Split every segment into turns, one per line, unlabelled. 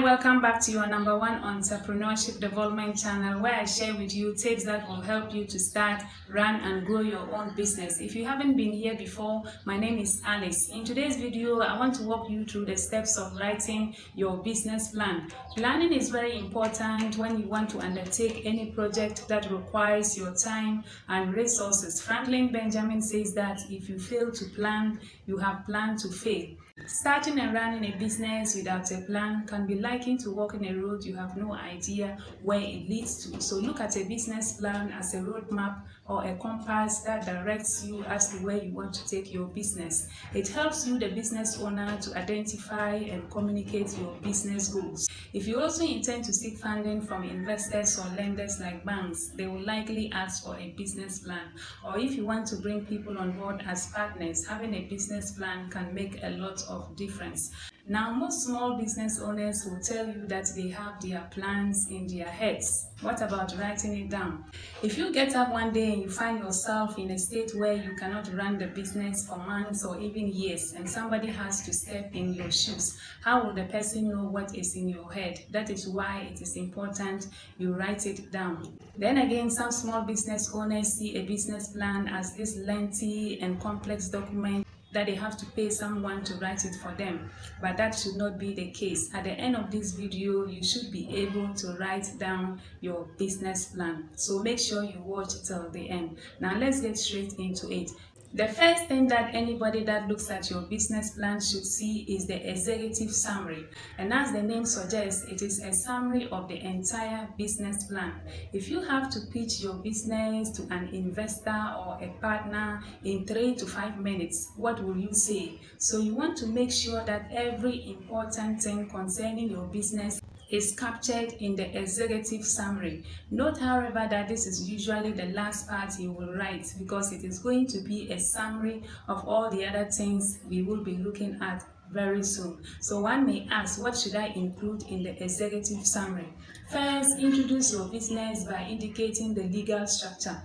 welcome back to your number one entrepreneurship development channel, where I share with you tips that will help you to start, run and grow your own business. If you haven't been here before, my name is Alice. In today's video, I want to walk you through the steps of writing your business plan. Planning is very important when you want to undertake any project that requires your time and resources. Franklin Benjamin says that if you fail to plan, you have planned to fail. Starting and running a business without a plan can be likened to walking a road you have no idea where it leads to. So look at a business plan as a roadmap or a compass that directs you as to where you want to take your business. It helps you, the business owner, to identify and communicate your business goals. If you also intend to seek funding from investors or lenders like banks, they will likely ask for a business plan. Or if you want to bring people on board as partners, having a business plan can make a lot of difference. Now, most small business owners will tell you that they have their plans in their heads. What about writing it down? If you get up one day and you find yourself in a state where you cannot run the business for months or even years, and somebody has to step in your shoes, how will the person know what is in your head? That is why it is important you write it down. Then again, some small business owners see a business plan as this lengthy and complex document that they have to pay someone to write it for them, but that should not be the case. At the end of this video, you should be able to write down your business plan, so make sure you watch till the end. Now let's get straight into it. The first thing that anybody that looks at your business plan should see is the executive summary. And as the name suggests, it is a summary of the entire business plan. If you have to pitch your business to an investor or a partner in 3 to 5 minutes, what will you say? So you want to make sure that every important thing concerning your business is captured in the executive summary. Note, however, that this is usually the last part you will write, because it is going to be a summary of all the other things we will be looking at very soon. So one may ask, what should I include in the executive summary? First, introduce your business by indicating the legal structure.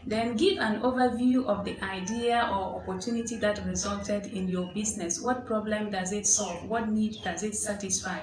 Then give an overview of the idea or opportunity that resulted in your business. What problem does it solve? What need does it satisfy?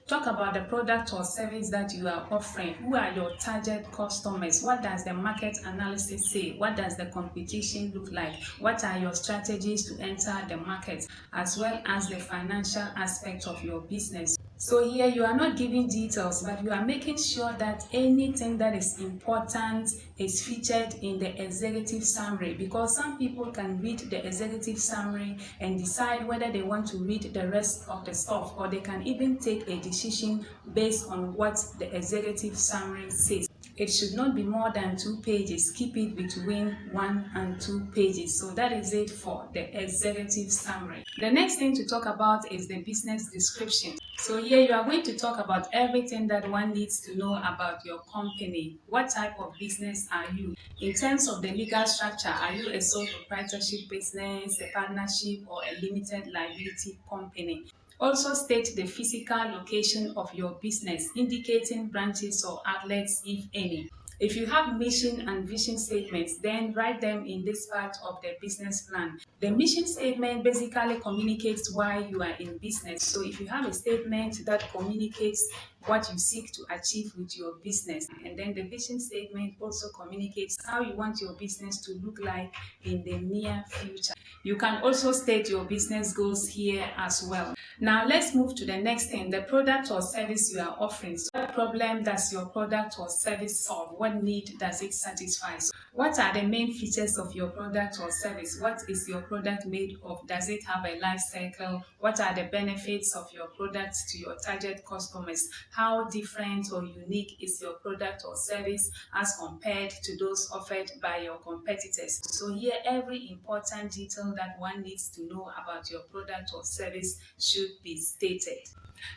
Talk about the product or service that you are offering. Who are your target customers? What does the market analysis say? What does the competition look like? What are your strategies to enter the market, as well as the financial aspect of your business? So here you are not giving details, but you are making sure that anything that is important is featured in the executive summary, because some people can read the executive summary and decide whether they want to read the rest of the stuff, or they can even take a decision based on what the executive summary says. It should not be more than 2 pages. Keep it between 1 and 2 pages. So that is it for the executive summary. The next thing to talk about is the business description. So here you are going to talk about everything that one needs to know about your company. What type of business are you? In terms of the legal structure, are you a sole proprietorship business, a partnership, or a limited liability company? Also state the physical location of your business, indicating branches or outlets, if any. If you have mission and vision statements, then write them in this part of the business plan. The mission statement basically communicates why you are in business. So if you have a statement that communicates what you seek to achieve with your business, and then the vision statement also communicates how you want your business to look like in the near future. You can also state your business goals here as well. Now let's move to the next thing, the product or service you are offering. So what problem does your product or service solve? What need does it satisfy? So what are the main features of your product or service? What is your product made of? Does it have a life cycle? What are the benefits of your product to your target customers? How different or unique is your product or service as compared to those offered by your competitors? So here, every important detail that one needs to know about your product or service should be stated.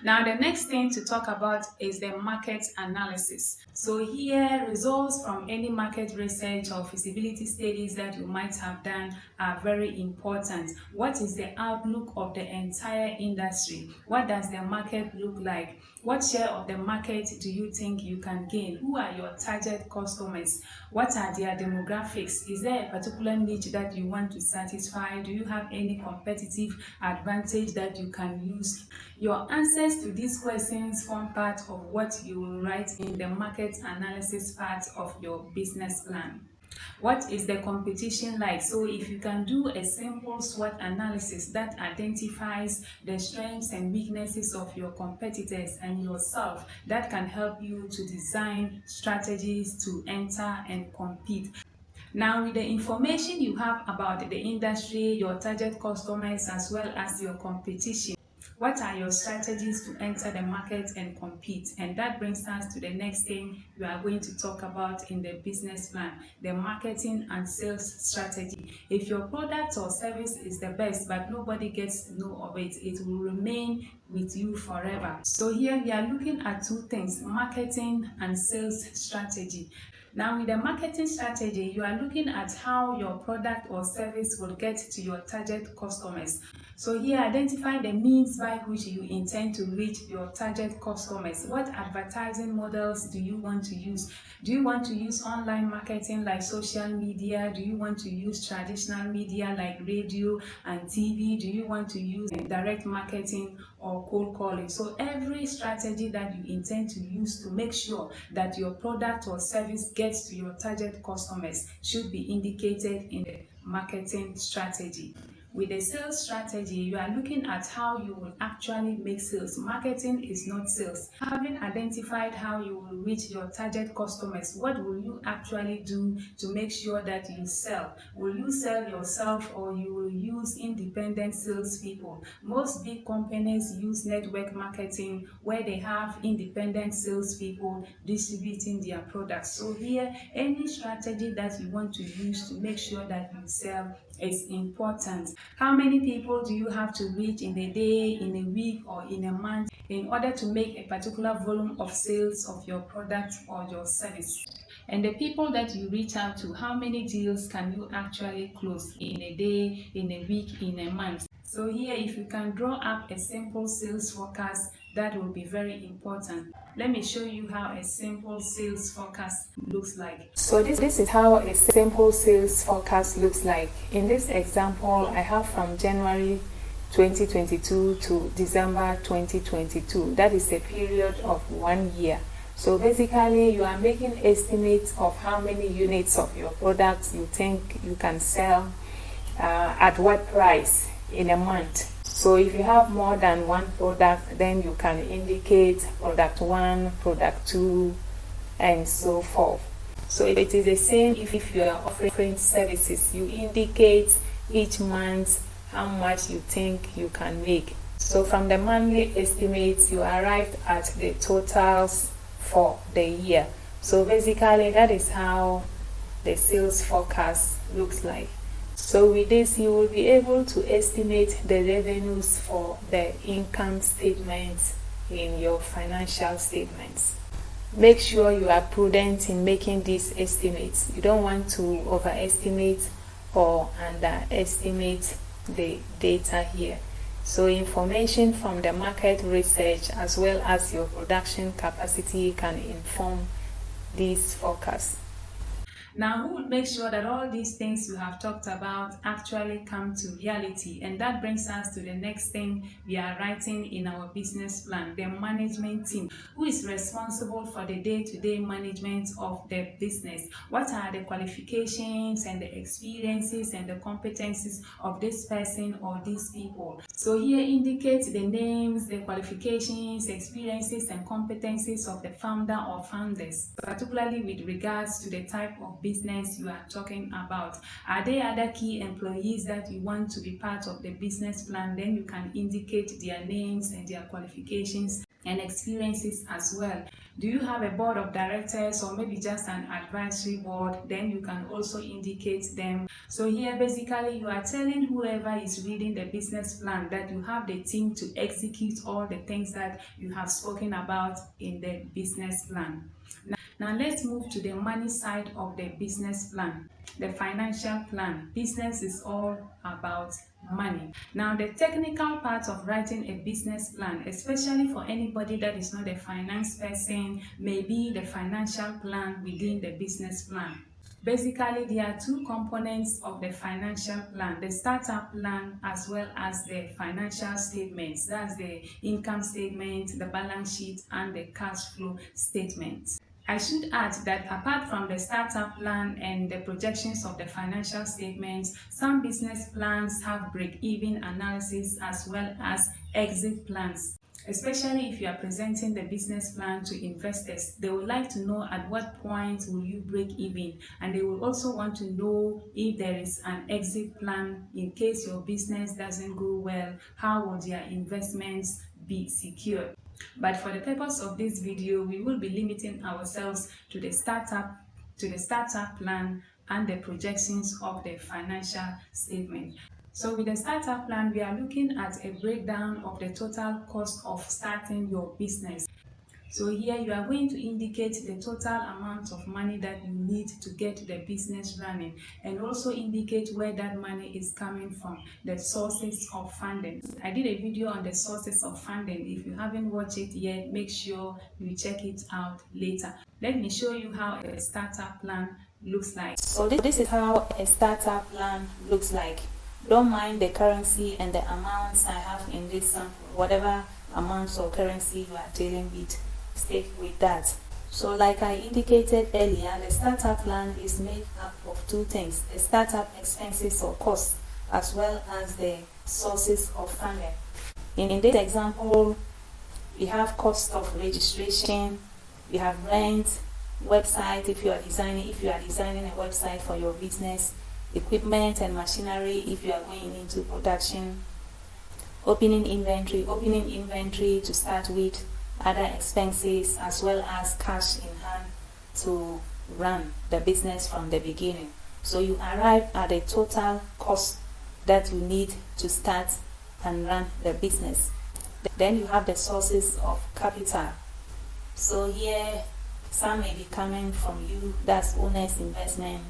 Now, the next thing to talk about is the market analysis. So here, results from any market research or feasibility studies that you might have done are very important. What is the outlook of the entire industry? What does the market look like? What share share of the market do you think you can gain? Who are your target customers? What are their demographics? Is there a particular niche that you want to satisfy? Do you have any competitive advantage that you can use? Your answers to these questions form part of what you will write in the market analysis part of your business plan. What is the competition like? So if you can do a simple SWOT analysis that identifies the strengths and weaknesses of your competitors and yourself, that can help you to design strategies to enter and compete. Now, with the information you have about the industry, your target customers, as well as your competition, what are your strategies to enter the market and compete? And that brings us to the next thing we are going to talk about in the business plan, the marketing and sales strategy. If your product or service is the best but nobody gets to know of it, it will remain with you forever. So here we are looking at two things, marketing and sales strategy. Now, with the marketing strategy, you are looking at how your product or service will get to your target customers. So here, identify the means by which you intend to reach your target customers. What advertising models do you want to use? Do you want to use online marketing like social media? Do you want to use traditional media like radio and TV? Do you want to use direct marketing or cold calling? So every strategy that you intend to use to make sure that your product or service gets to your target customers should be indicated in the marketing strategy. With a sales strategy, you are looking at how you will actually make sales. Marketing is not sales. Having identified how you will reach your target customers, what will you actually do to make sure that you sell? Will you sell yourself or you will use independent salespeople? Most big companies use network marketing where they have independent salespeople distributing their products. So here, any strategy that you want to use to make sure that you sell is important. How many people do you have to reach in a day, in a week, or in a month in order to make a particular volume of sales of your product or your service? And the people that you reach out to, how many deals can you actually close in a day, in a week, in a month? So here, if you can draw up a simple sales forecast, that will be very important. Let me show you how a simple sales forecast looks like. So this is how a simple sales forecast looks like. In this example, I have from January 2022 to December 2022. That is a period of 1 year. So basically, you are making estimates of how many units of your products you think you can sell at what price in a month. So if you have more than one product, then you can indicate product 1, product 2, and so forth. So it is the same if you are offering services. You indicate each month how much you think you can make. So from the monthly estimates, you arrived at the totals for the year. So basically, that is how the sales forecast looks like. So with this, you will be able to estimate the revenues for the income statements in your financial statements. Make sure you are prudent in making these estimates. You don't want to overestimate or underestimate the data here. So information from the market research as well as your production capacity can inform these forecasts. Now, who will make sure that all these things we have talked about actually come to reality? And that brings us to the next thing we are writing in our business plan, the management team. Who is responsible for the day-to-day management of the business? What are the qualifications and the experiences and the competencies of this person or these people? So here indicate the names, the qualifications, experiences, and competencies of the founder or founders, particularly with regards to the type of business you are talking about. Are there other key employees that you want to be part of the business plan? Then you can indicate their names and their qualifications and experiences as well. Do you have a board of directors or maybe just an advisory board? Then you can also indicate them. So here basically you are telling whoever is reading the business plan that you have the team to execute all the things that you have spoken about in the business plan. Now let's move to the money side of the business plan, the financial plan. Business is all about money. Now the technical part of writing a business plan, especially for anybody that is not a finance person, may be the financial plan within the business plan. Basically, there are two components of the financial plan, the startup plan as well as the financial statements. That's the income statement, the balance sheet, and the cash flow statement. I should add that apart from the startup plan and the projections of the financial statements, some business plans have break-even analysis as well as exit plans. Especially if you are presenting the business plan to investors, they would like to know at what point will you break even, and they will also want to know if there is an exit plan in case your business doesn't go well. How will their investments be secured? But for the purpose of this video, we will be limiting ourselves to the startup plan and the projections of the financial statement. So with the startup plan, we are looking at a breakdown of the total cost of starting your business. So here you are going to indicate the total amount of money that you need to get the business running, and also indicate where that money is coming from, the sources of funding. I did a video on the sources of funding. If you haven't watched it yet, make sure you check it out later. Let me show you how a startup plan looks like.
So this is how a startup plan looks like. Don't mind the currency and the amounts I have in this sample. Whatever amounts or currency you are dealing with, stick with that. So like I indicated earlier, the startup plan is made up of two things: the startup expenses or costs, as well as the sources of funding. In this example, we have cost of registration, we have rent, website if you are designing a website for your business, equipment and machinery if you are going into production, opening inventory to start with, other expenses, as well as cash in hand to run the business from the beginning. So you arrive at a total cost that you need to start and run the business. Then you have the sources of capital. So here some may be coming from you, that's owner's investment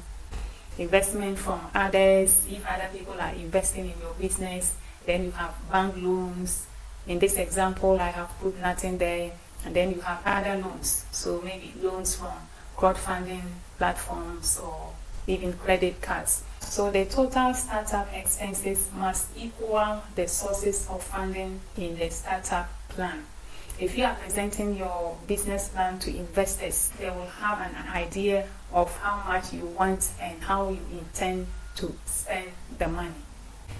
from others, if other people are investing in your business. Then you have bank loans. In this example, I have put nothing there. And then you have other loans, so maybe loans from crowdfunding platforms or even credit cards. So the total startup expenses must equal the sources of funding in the startup plan. If you are presenting your business plan to investors, they will have an idea of how much you want and how you intend to spend the money.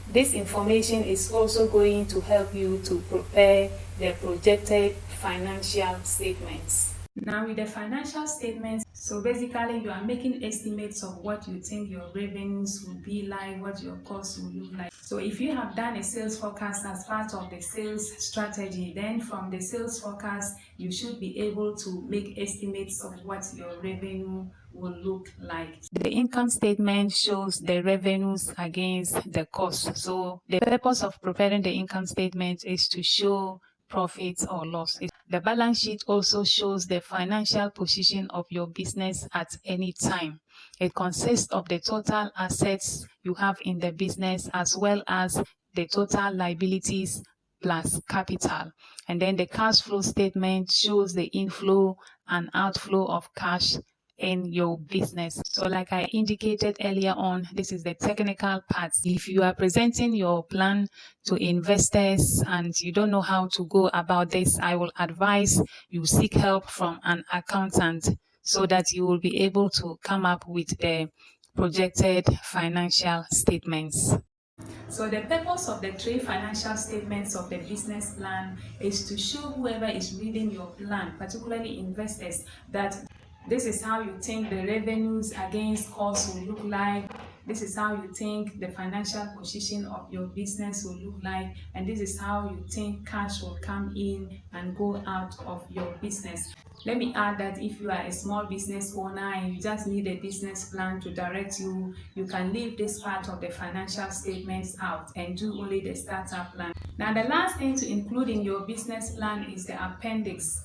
This information is also going to help you to prepare the projected financial statements. Now with the financial statements, so basically you are making estimates of what you think your revenues will be like, what your costs will look like. So if you have done a sales forecast as part of the sales strategy, then from the sales forecast, you should be able to make estimates of what your revenue will look like. The income statement shows the revenues against the costs. So the purpose of preparing the income statement is to show profits or loss. The balance sheet also shows the financial position of your business at any time. It consists of the total assets you have in the business as well as the total liabilities plus capital. And then the cash flow statement shows the inflow and outflow of cash in your business. So like I indicated earlier on, this is the technical part. If you are presenting your plan to investors and you don't know how to go about this, I will advise you seek help from an accountant so that you will be able to come up with the projected financial statements. So the purpose of the three financial statements of the business plan is to show whoever is reading your plan, particularly investors, that this is how you think the revenues against costs will look like. This is how you think the financial position of your business will look like. And this is how you think cash will come in and go out of your business. Let me add that if you are a small business owner and you just need a business plan to direct you, you can leave this part of the financial statements out and do only the startup plan. Now, the last thing to include in your business plan is the appendix.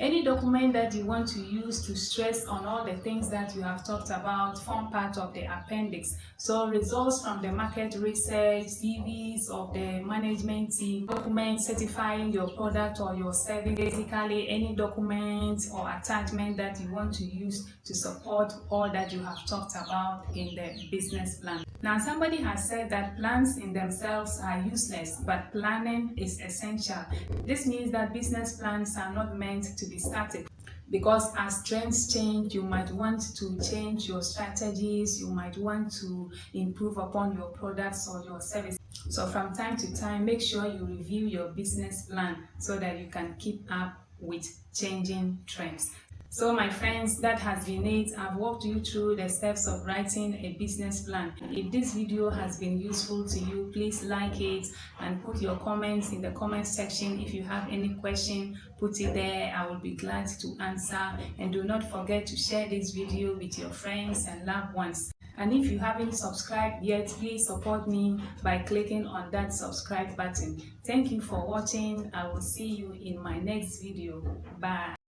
Any document that you want to use to stress on all the things that you have talked about form part of the appendix. So results from the market research, CVs of the management team, documents certifying your product or your service, basically any document or attachment that you want to use to support all that you have talked about in the business plan. Now, somebody has said that plans in themselves are useless, but planning is essential. This means that business plans are not meant to be static, because as trends change, you might want to change your strategies, you might want to improve upon your products or your services. So from time to time, make sure you review your business plan so that you can keep up with changing trends. So my friends, that has been it. I've walked you through the steps of writing a business plan. If this video has been useful to you, please like it and put your comments in the comment section. If you have any question, put it there. I will be glad to answer. And do not forget to share this video with your friends and loved ones. And if you haven't subscribed yet, please support me by clicking on that subscribe button. Thank you for watching. I will see you in my next video. Bye.